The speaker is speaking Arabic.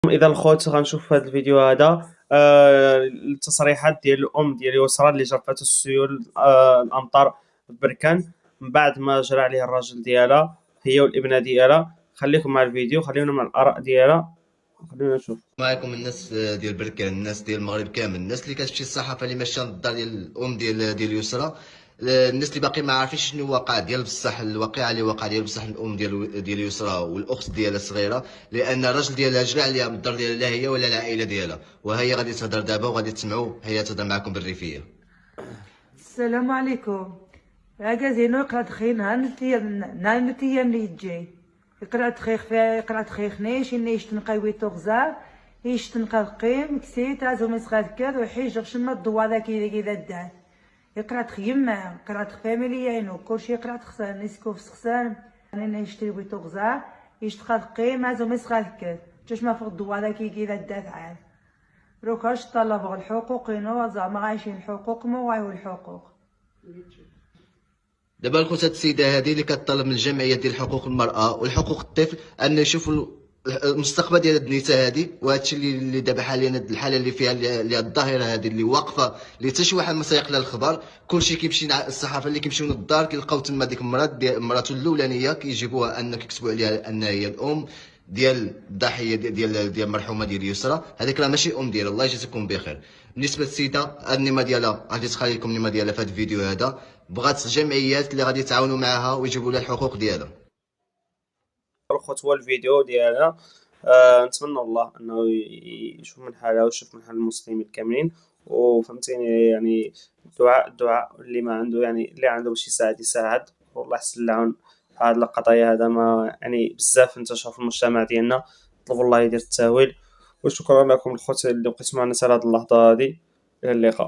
إذا الخوت غنشوف في هذا الفيديو هذا التصريحات ديال الأم ديال يسرى اللي جرفات السيول الأمطار بركان من بعد ما جرى عليها الراجل ديالها هي والابنة ديالها. خليكم مع الفيديو، خلينا مع الآراء ديالها، خلينا نشوف. معكم الناس ديال بركان، الناس ديال المغرب كامل، الناس اللي كتمشي الصحافه اللي ماشيه للدار ديال الام ديال يسرى، الناس اللي باقي ما عارفينش شنو واقع ديال بصح الواقعه اللي وقع ديال بصح الام ديال يسرى والاخت ديالها الصغيره، لان الراجل ديالها جرى عليها من الدار ديالها لا هي ولا العائله ديالها، وهي غادي تهضر دابا وغادي تسمعوا هي تهضر معكم بالريفيه. السلام عليكم. اجازينو قرات خينا نتيا اللي تجي قرات خيخ نيش تنقوي تغزا ايش تنقيم كسيت ازو مسخات كذا وحيج شما الضواده كذا دار قرات خيما قرات فاميليين وكلشي قرات خسان نسكوف سخسان انا نشتري بيتغزا ايش تقيم ازو مسخات كذا جوش ما فوق الضواده كذا دار عاد روكاش طلب الحقوق ينو زعما عايشين الحقوق مو واعي الحقوق. دابا الخوت هاد السيده هذه اللي كتطلب من الجمعيه ديال حقوق المراه والحقوق الطفل ان يشوفوا المستقبل ديال هاد النساء هذه، وهادشي اللي دابا حاليا الحاله اللي فيها اللي الظاهره هذه اللي واقفه اللي حتى شي واحد ما سيق لها الخبر. كلشي كيمشي الصحافه اللي كيمشيو للدار كيلقاو تما ديك مراته الاولانيه كيجيبوها ان كيكتبوا عليها ان هي الام ديال الضحيه ديال المرحومه ديال يسرى. هذيك راه ماشي ام ديالها، الله يجازيكم بخير. بالنسبه للسيده النيمه ديالها غادي تخلي لكم النيمه ديالها في هذا الفيديو هذا، بغات الجمعيات اللي غادي يتعاونوا معها ويجيبوا لها الحقوق ديالها. الخوت هو الفيديو ديالنا. نتمنى الله انه يشوف من حالها ويشوف من حال المسلمين كاملين، وفهمتيني يعني الدعاء اللي ما عنده يعني اللي عنده باش يساعد والله يحسن العون. هاد القضايا هذا ما يعني بزاف انتشر في المجتمع ديالنا، نطلب الله يدير التاويل. وشكرا لكم الخوت اللي بقيتوا معنا حتى لهاد اللحظه هذه. الى اللقاء.